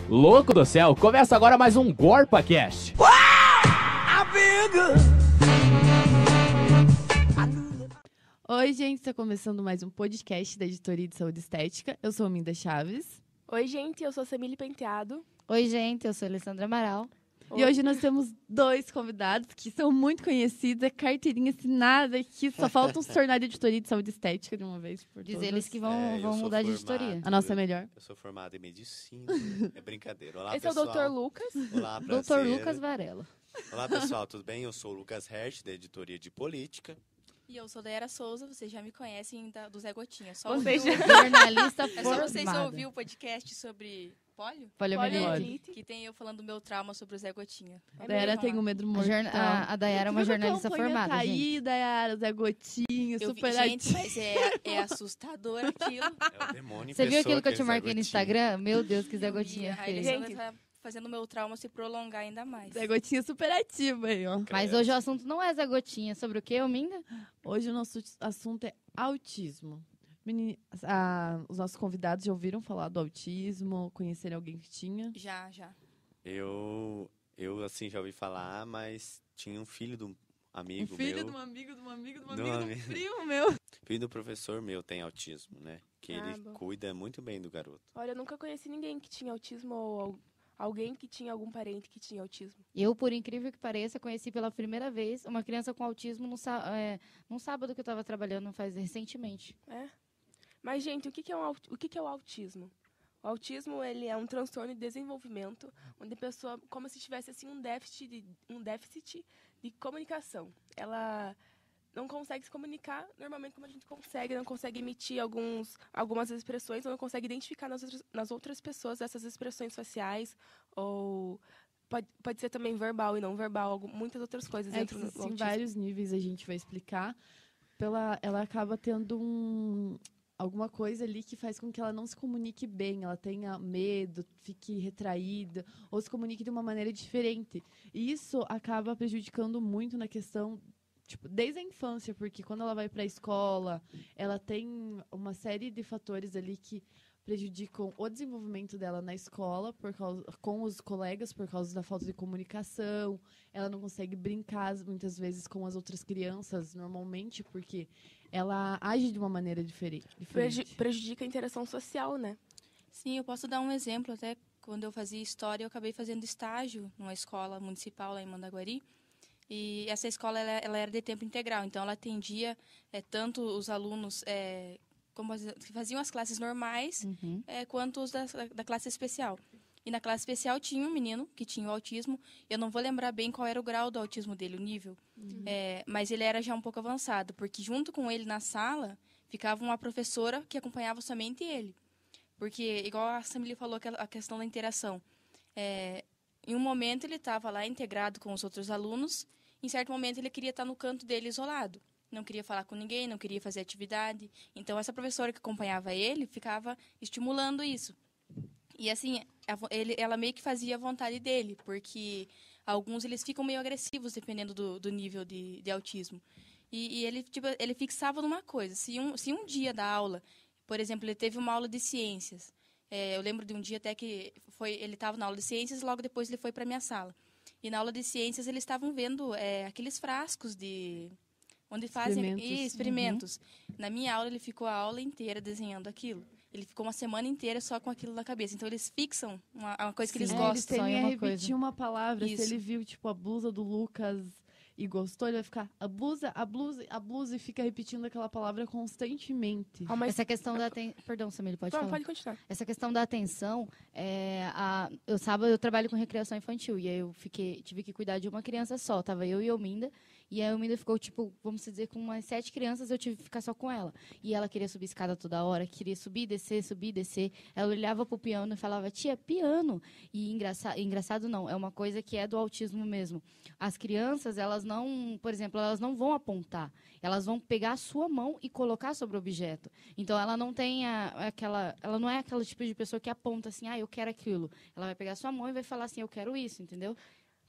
Louco do céu, começa agora mais um GorpaCast. Oi, gente, está começando mais um podcast da Editoria de Saúde Estética. Eu sou Minda Chaves. Oi, gente, eu sou Samile Penteado. Oi, gente, eu sou Alessandra Amaral. E hoje nós temos dois convidados que são muito conhecidos, é carteirinha assinada aqui, só faltam se tornar de Editoria de Saúde Estética de uma vez por todas. Diz eles que vão mudar de editoria. A nossa é melhor. Eu sou formado em medicina, é brincadeira. Olá, Esse pessoal. é o Dr. Lucas. Olá, Dr. prazer. Lucas Varela. Olá, pessoal, tudo bem? Eu sou o Lucas Hertz, da Editoria de Política. E eu sou Dayara Souza, vocês já me conhecem do Zé Gotinha. Jornalista É só formada. vocês ouviram o podcast sobre pólio? Poliomielite. Que tem eu falando do meu trauma sobre o Zé Gotinha. A Dayara tem um medo mortal. A Dayara é uma jornalista formada, gente. Aí, Dayara, Zé Gotinha, super Gente, mas é assustador aquilo. É o demônio em Você viu pessoa, aquilo que eu te aquele marquei Zé no Instagram? Meu Deus, que Zé Gotinha A fez. Alessandra tá fazendo o meu trauma se prolongar ainda mais. Zé Gotinha super ativa aí, ó. Mas hoje o assunto não é Zé Gotinha. Sobre o quê, Minda? Hoje o nosso assunto é autismo. Os nossos convidados já ouviram falar do autismo, conheceram alguém que tinha? Já. Eu assim, já ouvi falar, mas tinha um filho de um amigo Um filho meu. de um amigo, de um amigo, de um De amigo, um de um amigo. primo meu. Filho do professor meu tem autismo, né? Que ele bom. cuida muito bem do garoto. Olha, eu nunca conheci ninguém que tinha autismo ou alguém que tinha algum parente que tinha autismo. Eu, por incrível que pareça, conheci pela primeira vez uma criança com autismo num sábado que eu estava trabalhando recentemente. É? Mas, gente, o que é o autismo? O autismo, ele é um transtorno de desenvolvimento, onde a pessoa, como se tivesse assim, um déficit de comunicação. Ela não consegue se comunicar normalmente como a gente consegue, não consegue emitir algumas expressões, ou não consegue identificar nas outras pessoas essas expressões faciais, ou pode ser também verbal e não verbal, muitas outras coisas dentro do Existem autismo. vários níveis, a gente vai explicar. Ela acaba tendo alguma coisa ali que faz com que ela não se comunique bem, ela tenha medo, fique retraída, ou se comunique de uma maneira diferente. E isso acaba prejudicando muito na questão, tipo, desde a infância, porque quando ela vai para a escola, ela tem uma série de fatores ali que prejudicam o desenvolvimento dela na escola, com os colegas, por causa da falta de comunicação. Ela não consegue brincar, muitas vezes, com as outras crianças, normalmente, porque ela age de uma maneira diferente. Prejudica a interação social, né? Sim, eu posso dar um exemplo. Até quando eu fazia história, eu acabei fazendo estágio numa escola municipal lá em Mandaguari. E essa escola ela era de tempo integral, então ela atendia tanto os alunos que faziam as classes normais, quanto os da classe especial. E na classe especial tinha um menino que tinha o autismo. Eu não vou lembrar bem qual era o grau do autismo dele, o nível. Mas ele era já um pouco avançado, porque junto com ele na sala ficava uma professora que acompanhava somente ele. Porque, igual a Samili falou, a questão da interação. Em um momento ele estava lá integrado com os outros alunos, em certo momento ele queria estar no canto dele isolado. Não queria falar com ninguém, não queria fazer atividade. Então, essa professora que acompanhava ele ficava estimulando isso. E, assim, ela meio que fazia a vontade dele, porque alguns eles ficam meio agressivos, dependendo do nível de autismo. E ele fixava numa coisa. Se um dia da aula, por exemplo, ele teve uma aula de ciências. Eu lembro de um dia até que ele estava na aula de ciências, logo depois ele foi para a minha sala. E na aula de ciências eles estavam vendo aqueles frascos onde fazem experimentos. Na minha aula, ele ficou a aula inteira desenhando aquilo. Ele ficou uma semana inteira só com aquilo na cabeça. Então, eles fixam uma coisa que eles gostam. Eles temem a repetir coisa. uma palavra. Isso. Se ele viu, tipo, a blusa do Lucas e gostou, ele vai ficar a blusa, e fica repetindo aquela palavra constantemente. Essa questão da atenção... Perdão, Samir, pode falar. Pode continuar. Essa questão da atenção, eu trabalho com recreação infantil, e aí eu tive que cuidar de uma criança só. Tava eu e a Minda, e a Minda ficou, tipo, vamos dizer, com umas 7 crianças, eu tive que ficar só com ela. E ela queria subir escada toda hora, queria subir e descer. Ela olhava pro piano e falava, tia, piano. E engraçado não, é uma coisa que é do autismo mesmo. As crianças, elas não, por exemplo, elas não vão apontar. Elas vão pegar a sua mão e colocar sobre o objeto. Então, ela não tem ela não é aquele tipo de pessoa que aponta assim, eu quero aquilo. Ela vai pegar a sua mão e vai falar assim, eu quero isso, entendeu?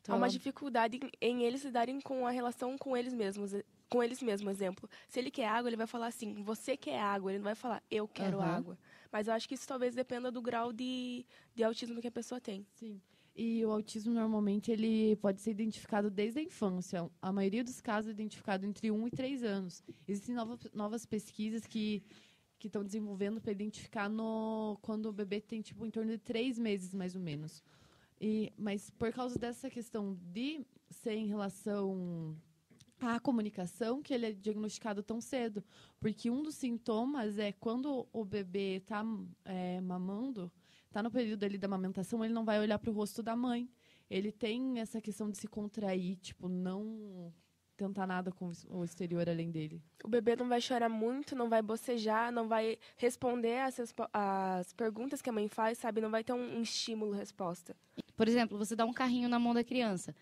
Então, há uma dificuldade em eles lidarem com a relação com eles mesmos. com eles mesmos, exemplo. Se ele quer água, ele vai falar assim, você quer água. Ele não vai falar, eu quero água. Mas eu acho que isso talvez dependa do grau de autismo que a pessoa tem. Sim. E o autismo, normalmente, ele pode ser identificado desde a infância. A maioria dos casos é identificado entre 1 e 3 anos. Existem novas pesquisas que estão desenvolvendo para identificar quando o bebê tem, tipo, em torno de 3 meses, mais ou menos. Mas por causa dessa questão de ser em relação à comunicação, que ele é diagnosticado tão cedo. Porque um dos sintomas é quando o bebê está mamando, está no período ali da amamentação, ele não vai olhar para o rosto da mãe. Ele tem essa questão de se contrair, tipo, não tentar nada com o exterior além dele. O bebê não vai chorar muito, não vai bocejar, não vai responder as perguntas que a mãe faz, sabe? Não vai ter um estímulo-resposta. Por exemplo, você dá um carrinho na mão da criança.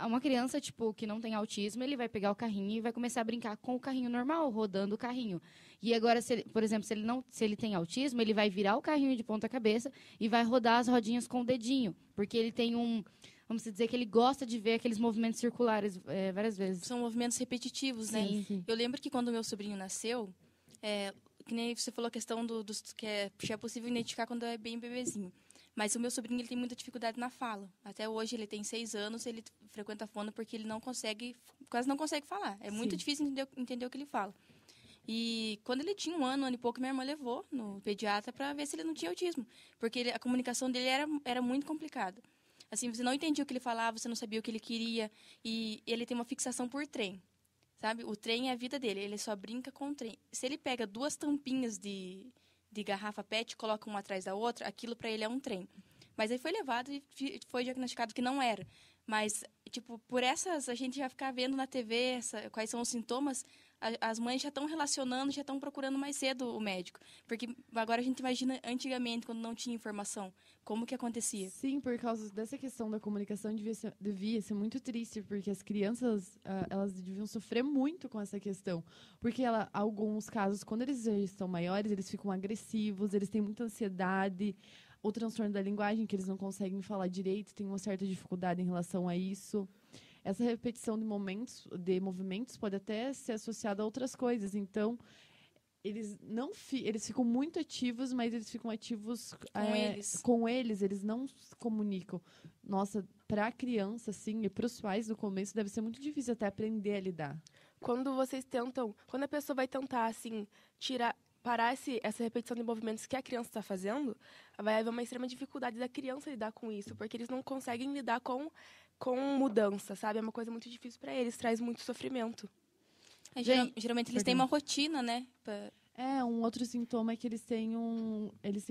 Uma criança, tipo, que não tem autismo, ele vai pegar o carrinho e vai começar a brincar com o carrinho normal, rodando o carrinho. E agora, por exemplo, se ele tem autismo, ele vai virar o carrinho de ponta cabeça e vai rodar as rodinhas com o dedinho. Porque ele tem vamos dizer que ele gosta de ver aqueles movimentos circulares várias vezes. São movimentos repetitivos, né? Sim. Eu lembro que quando meu sobrinho nasceu, que nem você falou a questão que é possível identificar quando é bem bebezinho. Mas o meu sobrinho ele tem muita dificuldade na fala. Até hoje ele tem 6 anos, ele frequenta a fono porque ele quase não consegue falar. É muito difícil entender o que ele fala. E quando ele tinha 1 ano e pouco, minha irmã levou no pediatra para ver se ele não tinha autismo. Porque a comunicação dele era muito complicada. Assim, você não entendia o que ele falava, você não sabia o que ele queria. E ele tem uma fixação por trem, sabe? O trem é a vida dele, ele só brinca com o trem. Se ele pega 2 tampinhas de garrafa PET, coloca uma atrás da outra, aquilo para ele é um trem. Mas aí foi levado e foi diagnosticado que não era. Mas, tipo, por essas, a gente já ficar vendo na TV quais são os sintomas, as mães já estão relacionando, já estão procurando mais cedo o médico. Porque agora a gente imagina antigamente, quando não tinha informação, como que acontecia. Sim, por causa dessa questão da comunicação devia ser muito triste, porque as crianças elas deviam sofrer muito com essa questão. Porque alguns casos, quando eles já estão maiores, eles ficam agressivos, eles têm muita ansiedade, o transtorno da linguagem, que eles não conseguem falar direito, tem uma certa dificuldade em relação a isso. Essa repetição de movimentos pode até ser associada a outras coisas. Então, eles ficam muito ativos, mas eles ficam ativos com eles não se comunicam. Nossa, para a criança, assim, e para os pais, no começo, deve ser muito difícil até aprender a lidar. Quando a pessoa vai tentar, assim, parar essa repetição de movimentos que a criança está fazendo, vai haver uma extrema dificuldade da criança lidar com isso, porque eles não conseguem lidar com mudança, sabe? É uma coisa muito difícil para eles, traz muito sofrimento. Geralmente eles têm uma rotina, né? Um outro sintoma é que eles têm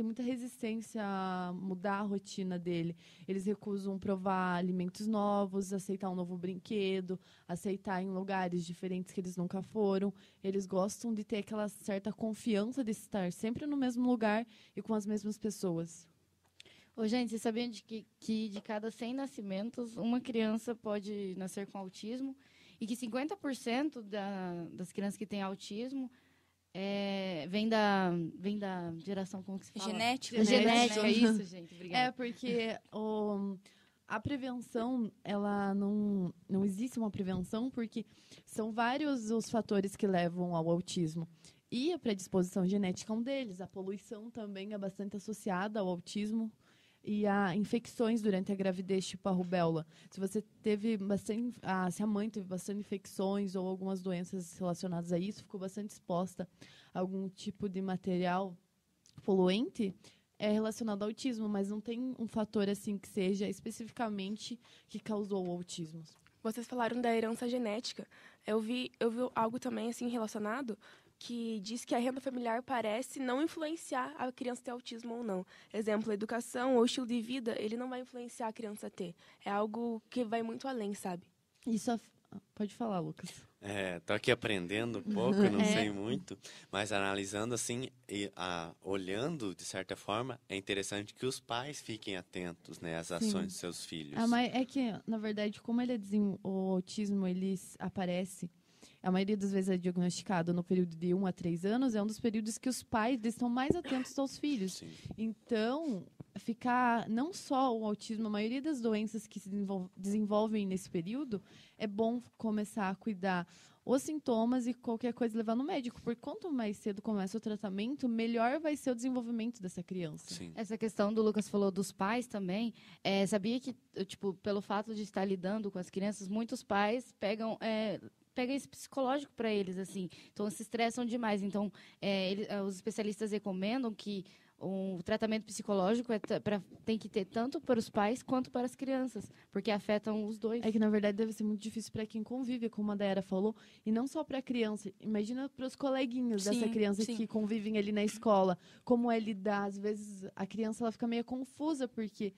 muita resistência a mudar a rotina dele. Eles recusam provar alimentos novos, aceitar um novo brinquedo, aceitar em lugares diferentes que eles nunca foram. Eles gostam de ter aquela certa confiança de estar sempre no mesmo lugar e com as mesmas pessoas. Gente, vocês sabiam que de cada 100 nascimentos, uma criança pode nascer com autismo e que 50% das crianças que têm autismo vem da geração, como que se fala? Genética. Genética, isso, gente. Obrigada. Porque a prevenção, ela não existe uma prevenção, porque são vários os fatores que levam ao autismo. E a predisposição genética é um deles. A poluição também é bastante associada ao autismo. E a infecções durante a gravidez, tipo a rubéola. Se você se a mãe teve bastante infecções ou algumas doenças relacionadas a isso, ficou bastante exposta a algum tipo de material poluente, é relacionado ao autismo, mas não tem um fator assim que seja especificamente que causou o autismo. Vocês falaram da herança genética. Eu vi algo também assim relacionado, que diz que a renda familiar parece não influenciar a criança ter autismo ou não. Exemplo, a educação ou estilo de vida, ele não vai influenciar a criança a ter. É algo que vai muito além, sabe? Isso pode falar, Lucas. Tô aqui aprendendo um pouco, eu não sei muito, mas analisando assim, olhando de certa forma, é interessante que os pais fiquem atentos, né, às ações dos seus filhos. Mas é que, na verdade, como o autismo ele aparece, a maioria das vezes é diagnosticado no período de 1 a 3 anos, é um dos períodos que os pais estão mais atentos aos filhos. Sim. Então, ficar não só o autismo, a maioria das doenças que se desenvolvem nesse período, é bom começar a cuidar. os sintomas e qualquer coisa levar no médico. Porque quanto mais cedo começa o tratamento, melhor vai ser o desenvolvimento dessa criança. Sim. Essa questão do Lucas falou dos pais também, sabia que, tipo, pelo fato de estar lidando com as crianças, muitos pais pegam esse psicológico para eles, assim, então se estressam demais. Então, os especialistas recomendam que o tratamento psicológico tem que ter tanto para os pais quanto para as crianças, porque afetam os dois. É que, na verdade, deve ser muito difícil para quem convive, como a Dayara falou, e não só para a criança. Imagina para os coleguinhas dessa criança que convivem ali na escola, como é lidar. Às vezes, a criança ela fica meio confusa, porque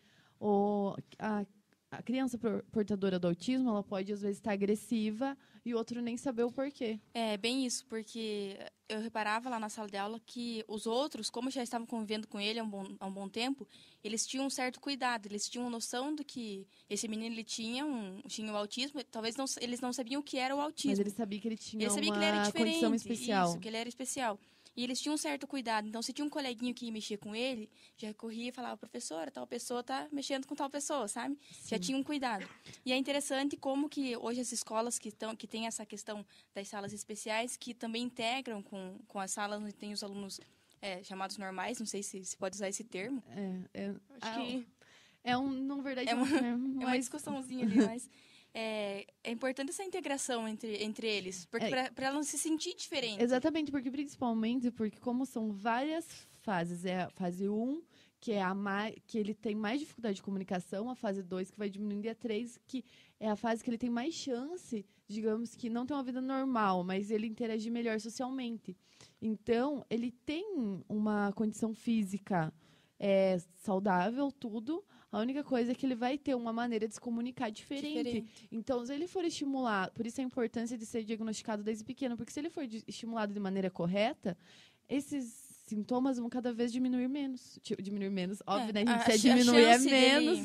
a criança portadora do autismo, ela pode, às vezes, estar agressiva e o outro nem saber o porquê. É bem isso, porque eu reparava lá na sala de aula que os outros, como já estavam convivendo com ele há um bom tempo, eles tinham um certo cuidado, eles tinham noção do que esse menino ele tinha o autismo, talvez eles não sabiam o que era o autismo. Mas ele sabia que ele tinha que ele era diferente, condição especial. Isso, que ele era especial. E eles tinham um certo cuidado. Então, se tinha um coleguinho que ia mexer com ele, já corria e falava, professora, tal pessoa tá mexendo com tal pessoa, sabe? Sim. Já tinha um cuidado. E é interessante como que hoje as escolas que têm essa questão das salas especiais, que também integram com as salas onde tem os alunos chamados normais, não sei se pode usar esse termo. Acho que... Na verdade, é uma discussãozinha ali, mas... É importante essa integração entre eles, porque para ela não se sentir diferente. Exatamente, porque como são várias fases, é a fase 1, que que ele tem mais dificuldade de comunicação, a fase 2, que vai diminuindo, e a 3, que é a fase que ele tem mais chance, digamos, que não tem uma vida normal, mas ele interage melhor socialmente. Então, ele tem uma condição física saudável, tudo. A única coisa é que ele vai ter uma maneira de se comunicar diferente. Então, se ele for estimulado, por isso a importância de ser diagnosticado desde pequeno, porque se ele for estimulado de maneira correta, esses sintomas vão cada vez diminuir menos. Diminuir menos, óbvio, né? A gente quer diminuir menos.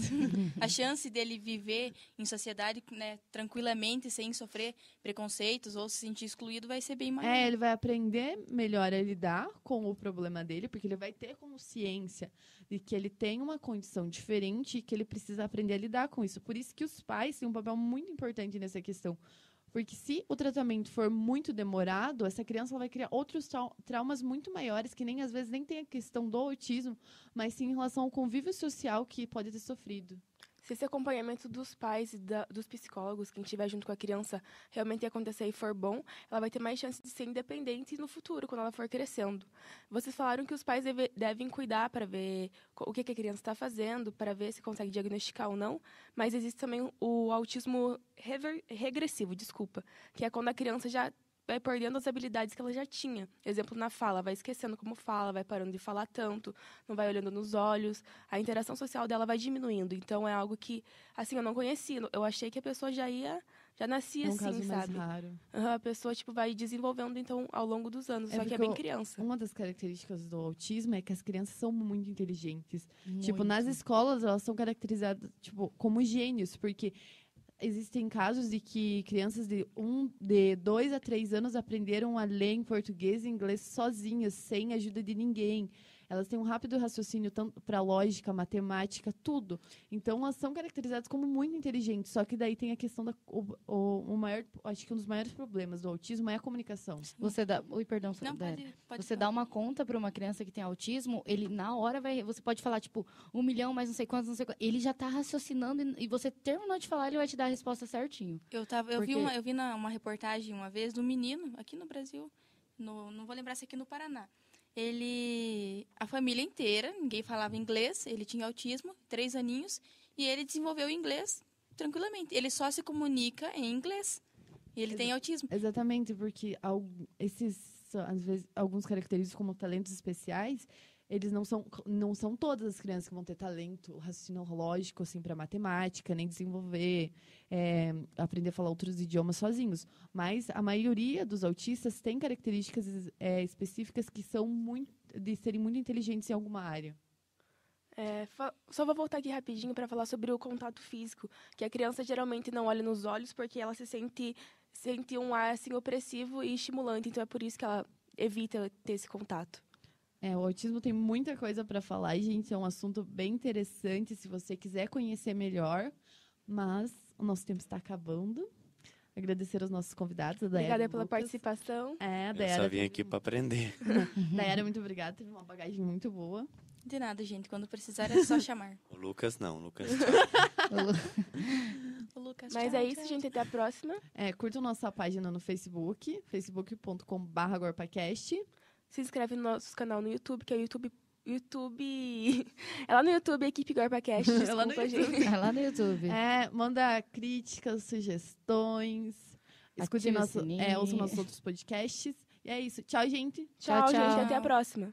A chance dele viver em sociedade, né, tranquilamente, sem sofrer preconceitos ou se sentir excluído, vai ser bem maior. Ele vai aprender melhor a lidar com o problema dele, porque ele vai ter consciência de que ele tem uma condição diferente e que ele precisa aprender a lidar com isso. Por isso que os pais têm um papel muito importante nessa questão. Porque se o tratamento for muito demorado, essa criança vai criar outros traumas muito maiores, que às vezes nem tem a questão do autismo, mas sim em relação ao convívio social que pode ter sofrido. Se esse acompanhamento dos pais e dos psicólogos, quem estiver junto com a criança, realmente acontecer e for bom, ela vai ter mais chance de ser independente no futuro, quando ela for crescendo. Vocês falaram que os pais devem cuidar para ver o que a criança está fazendo, para ver se consegue diagnosticar ou não, mas existe também o autismo regressivo, que é quando a criança já vai perdendo as habilidades que ela já tinha. Exemplo, na fala, vai esquecendo como fala, vai parando de falar tanto, não vai olhando nos olhos, a interação social dela vai diminuindo. Então, é algo que, assim, eu não conhecia. Eu achei que a pessoa já nascia assim, caso sabe? Mais raro. A pessoa, vai desenvolvendo, então, ao longo dos anos, só que é bem criança. Uma das características do autismo é que as crianças são muito inteligentes. Muito. Nas escolas, elas são caracterizadas, como gênios, porque... Existem casos de que crianças de 2 a 3 anos aprenderam a ler em português e inglês sozinhas, sem a ajuda de ninguém. Elas têm um rápido raciocínio tanto para lógica, matemática, tudo. Então, elas são caracterizadas como muito inteligentes. Só que daí tem a questão acho que um dos maiores problemas do autismo é a comunicação. Você dá... Oi, perdão. Não, pode você dá uma conta para uma criança que tem autismo, ele na hora você pode falar, 1 milhão, mais não sei quantos, não sei quantos. Ele já está raciocinando e você terminou de falar, ele vai te dar a resposta certinho. Eu vi uma reportagem uma vez do menino, aqui no Brasil, não vou lembrar se aqui no Paraná. A família inteira, ninguém falava inglês, ele tinha autismo, 3 aninhos, e ele desenvolveu inglês tranquilamente. Ele só se comunica em inglês. E ele tem autismo. Exatamente, porque às vezes, alguns característicos como talentos especiais, eles não são todas as crianças que vão ter talento raciocínio lógico assim, para matemática, nem desenvolver, aprender a falar outros idiomas sozinhos. Mas a maioria dos autistas tem características específicas que são de serem muito inteligentes em alguma área. Só vou voltar aqui rapidinho para falar sobre o contato físico, que a criança geralmente não olha nos olhos porque ela se sente um ar assim, opressivo e estimulante, então é por isso que ela evita ter esse contato. O autismo tem muita coisa para falar, gente. É um assunto bem interessante se você quiser conhecer melhor. Mas o nosso tempo está acabando. Agradecer aos nossos convidados, a Dayara. Obrigada e o pela Lucas. participação. É, a Eu Dayara. só vim aqui para aprender. Dayara, muito obrigada. Teve uma bagagem muito boa. De nada, gente. Quando precisar é só chamar. O Lucas não, Lucas. O Lucas, Mas tchau, é isso, tchau. gente. Até a próxima. Curtam nossa página no Facebook, facebook.com/gorpacast. Se inscreve no nosso canal no YouTube, que é YouTube... É lá no YouTube, a equipe GorpaCast. É lá no Desculpa, YouTube. gente. É lá no YouTube. Manda críticas, sugestões. Escutem Ative o sininho. ouçam nossos outros podcasts. E é isso. Tchau, gente. Tchau, Tchau, gente. tchau. Até a próxima.